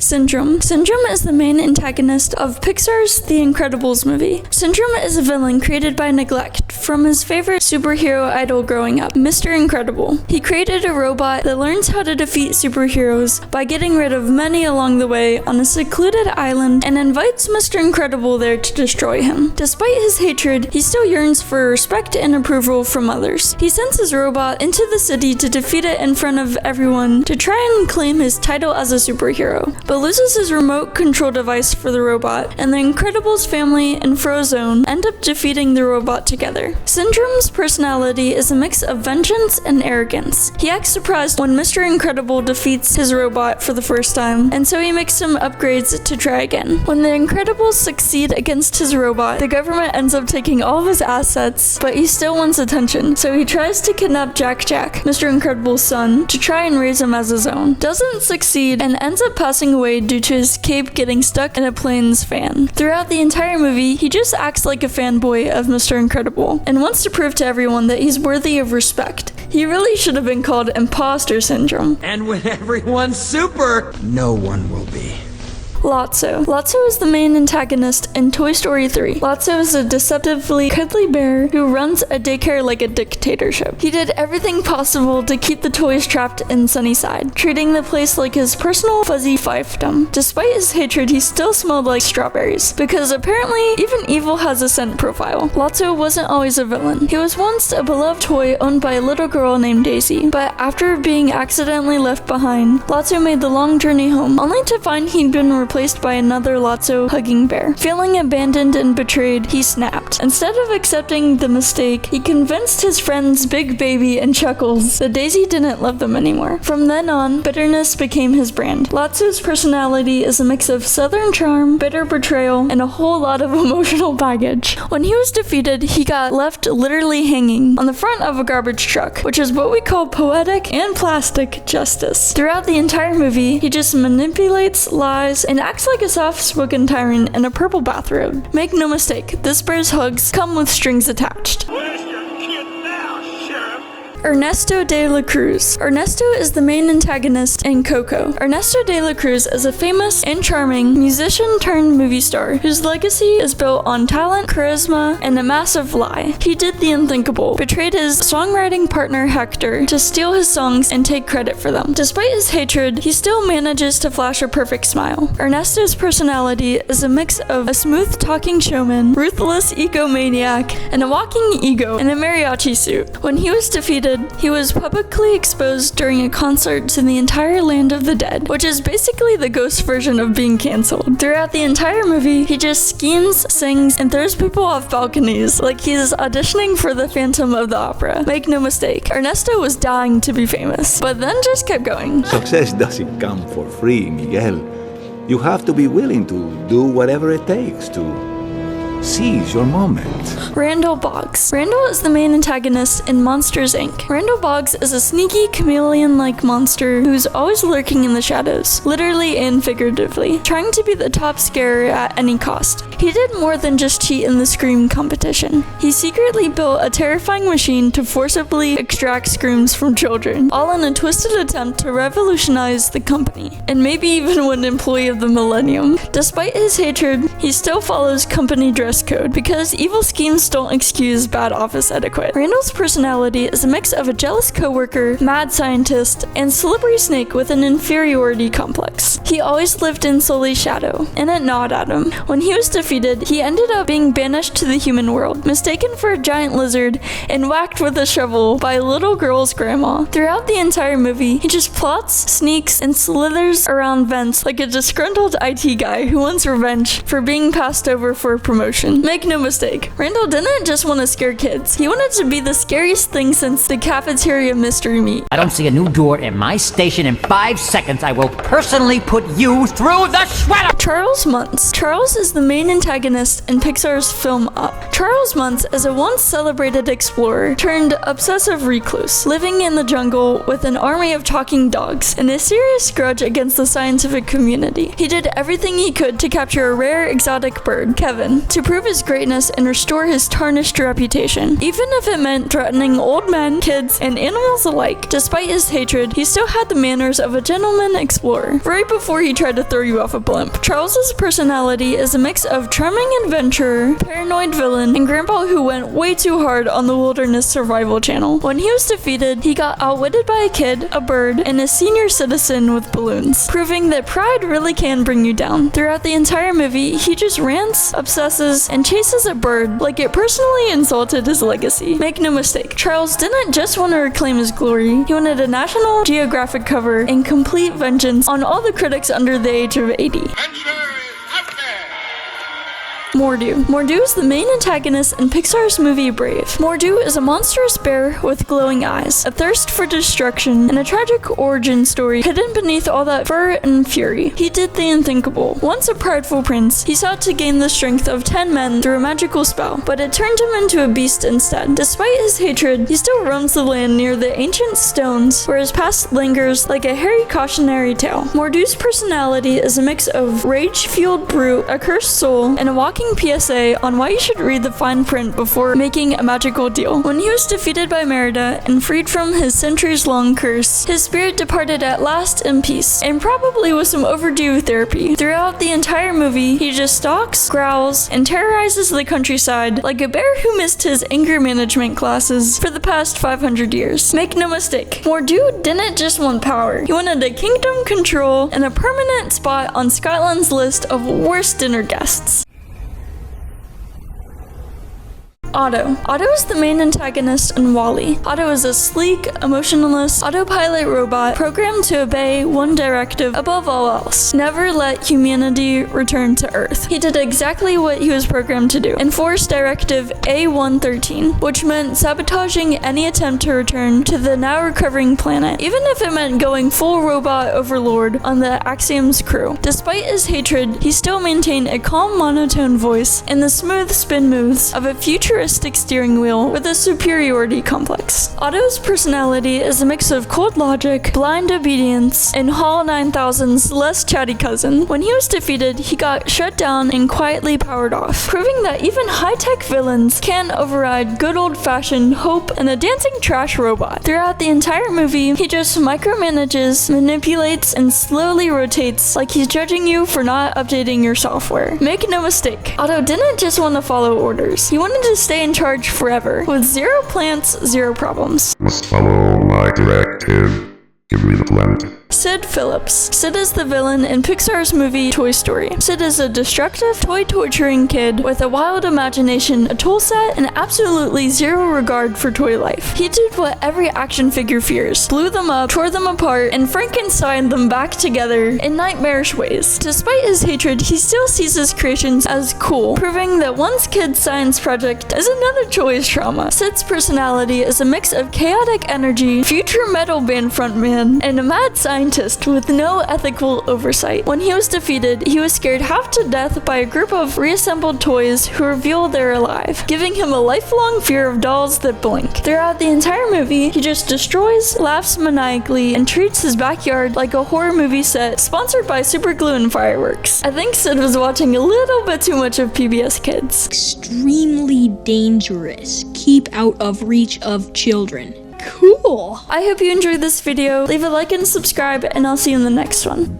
Syndrome. Syndrome is the main antagonist of Pixar's The Incredibles movie. Syndrome is a villain created by neglect from his favorite superhero idol growing up, Mr. Incredible. He created a robot that learns how to defeat superheroes by getting rid of many along the way on a secluded island and invites Mr. Incredible there to destroy him. Despite his hatred, he still yearns for respect and approval from others. He sends his robot into the city to defeat it in front of everyone to try and claim his title as a superhero, but loses his remote control device for the robot, and the Incredibles family and Frozone end up defeating the robot together. Syndrome's personality is a mix of vengeance and arrogance. He acts surprised when Mr. Incredible defeats his robot for the first time, and so he makes some upgrades to try again. When the Incredibles succeed against his robot, the government ends up taking all of his assets, but he still wants attention, so he tries to kidnap Jack, Mr. Incredible's son, to try and raise him as his own. Doesn't succeed and ends up passing away due to his cape getting stuck in a plane's fan. Throughout the entire movie, he just acts like a fanboy of Mr. Incredible and wants to prove to everyone that he's worthy of respect. He really should have been called Imposter Syndrome. And when everyone's super, no one will be. Lotso. Lotso is the main antagonist in Toy Story 3. Lotso is a deceptively cuddly bear who runs a daycare like a dictatorship. He did everything possible to keep the toys trapped in Sunnyside, treating the place like his personal fuzzy fiefdom. Despite his hatred, he still smelled like strawberries, because apparently even evil has a scent profile. Lotso wasn't always a villain. He was once a beloved toy owned by a little girl named Daisy, but after being accidentally left behind, Lotso made the long journey home, only to find he'd been replaced by another Lotso hugging bear. Feeling abandoned and betrayed, he snapped. Instead of accepting the mistake, he convinced his friends Big Baby and Chuckles that Daisy didn't love them anymore. From then on, bitterness became his brand. Lotso's personality is a mix of southern charm, bitter betrayal, and a whole lot of emotional baggage. When he was defeated, he got left literally hanging on the front of a garbage truck, which is what we call poetic and plastic justice. Throughout the entire movie, he just manipulates, lies, and acts like a soft-spoken tyrant in a purple bathrobe. Make no mistake, this bear's hugs come with strings attached. Where's your kid now, Sheriff? Ernesto de la Cruz. Ernesto is the main antagonist in Coco. Ernesto de la Cruz is a famous and charming musician turned movie star whose legacy is built on talent, charisma, and a massive lie. He did the unthinkable, betrayed his songwriting partner Hector to steal his songs and take credit for them. Despite his hatred, he still manages to flash a perfect smile. Ernesto's personality is a mix of a smooth-talking showman, ruthless egomaniac, and a walking ego in a mariachi suit. When he was defeated, he was publicly exposed during a concert to the entire land of the dead, which is basically the ghost version of being cancelled. Throughout the entire movie, he just schemes, sings, and throws people off balconies like he's auditioning for the Phantom of the Opera. Make no mistake, Ernesto was dying to be famous, but then just kept going. Success doesn't come for free, Miguel. You have to be willing to do whatever it takes to seize your moment. Randall Boggs. Randall is the main antagonist in Monsters, Inc. Randall Boggs is a sneaky, chameleon-like monster who's always lurking in the shadows, literally and figuratively, trying to be the top scarer at any cost. He did more than just cheat in the Scream competition. He secretly built a terrifying machine to forcibly extract screams from children, all in a twisted attempt to revolutionize the company, and maybe even win Employee of the Millennium. Despite his hatred, he still follows company dress code, because evil schemes don't excuse bad office etiquette. Randall's personality is a mix of a jealous coworker, mad scientist, and slippery snake with an inferiority complex. He always lived in Sully's shadow, and it gnawed at him. When he was defeated, he ended up being banished to the human world, mistaken for a giant lizard, and whacked with a shovel by a little girl's grandma. Throughout the entire movie, he just plots, sneaks, and slithers around vents like a disgruntled IT guy who wants revenge for being passed over for a promotion. Make no mistake, Randall didn't just want to scare kids. He wanted to be the scariest thing since the cafeteria mystery meat. I don't see a new door in my station in 5 seconds. I will personally put you through the shredder! Charles Muntz. Charles is the main antagonist in Pixar's film Up. Charles Muntz is a once celebrated explorer turned obsessive recluse, living in the jungle with an army of talking dogs and a serious grudge against the scientific community. He did everything he could to capture a rare exotic bird, Kevin, to prove his greatness and restore his tarnished reputation, even if it meant threatening old men, kids, and animals alike. Despite his hatred, he still had the manners of a gentleman explorer, right before he tried to throw you off a blimp. Charles's personality is a mix of charming adventurer, paranoid villain, and grandpa who went way too hard on the Wilderness Survival Channel. When he was defeated, he got outwitted by a kid, a bird, and a senior citizen with balloons, proving that pride really can bring you down. Throughout the entire movie, he just rants, obsesses, and chases a bird like it personally insulted his legacy. Make no mistake, Charles didn't just want to reclaim his glory, he wanted a National Geographic cover and complete vengeance on all the critics under the age of 80. Mordu. Mordu is the main antagonist in Pixar's movie Brave. Mordu is a monstrous bear with glowing eyes, a thirst for destruction, and a tragic origin story hidden beneath all that fur and fury. He did the unthinkable. Once a prideful prince, he sought to gain the strength of 10 men through a magical spell, but it turned him into a beast instead. Despite his hatred, he still roams the land near the ancient stones, where his past lingers like a hairy cautionary tale. Mordu's personality is a mix of rage-fueled brute, a cursed soul, and a walking PSA on why you should read the fine print before making a magical deal. When he was defeated by Merida and freed from his centuries-long curse, his spirit departed at last in peace, and probably with some overdue therapy. Throughout the entire movie, he just stalks, growls, and terrorizes the countryside like a bear who missed his anger management classes for the past 500 years. Make no mistake, Mordu didn't just want power. He wanted a kingdom control and a permanent spot on Scotland's list of worst dinner guests. Otto. Otto is the main antagonist in WALL-E. Otto is a sleek, emotionless, autopilot robot programmed to obey one directive above all else: never let humanity return to Earth. He did exactly what he was programmed to do, enforce Directive A113, which meant sabotaging any attempt to return to the now recovering planet, even if it meant going full robot overlord on the Axiom's crew. Despite his hatred, he still maintained a calm monotone voice and the smooth spin moves of a futuristic steering wheel with a superiority complex. Otto's personality is a mix of cold logic, blind obedience, and HAL 9000's less chatty cousin. When he was defeated, he got shut down and quietly powered off, proving that even high-tech villains can override good old-fashioned hope and a dancing trash robot. Throughout the entire movie, he just micromanages, manipulates, and slowly rotates like he's judging you for not updating your software. Make no mistake, Otto didn't just want to follow orders. He wanted to stay in charge forever, with zero plants, zero problems. Must follow my directive. Give me the plant. Sid Phillips. Sid is the villain in Pixar's movie Toy Story. Sid is a destructive, toy-torturing kid with a wild imagination, a tool set, and absolutely zero regard for toy life. He did what every action figure fears: blew them up, tore them apart, and Frankensteined them back together in nightmarish ways. Despite his hatred, he still sees his creations as cool, proving that one kid's science project is another toy's trauma. Sid's personality is a mix of chaotic energy, future metal band frontman, and a mad scientist with no ethical oversight. When he was defeated, he was scared half to death by a group of reassembled toys who reveal they're alive, giving him a lifelong fear of dolls that blink. Throughout the entire movie, he just destroys, laughs maniacally, and treats his backyard like a horror movie set sponsored by super glue and fireworks. I think Sid was watching a little bit too much of PBS Kids. Extremely dangerous. Keep out of reach of children. Cool. I hope you enjoyed this video. Leave a like and subscribe, and I'll see you in the next one.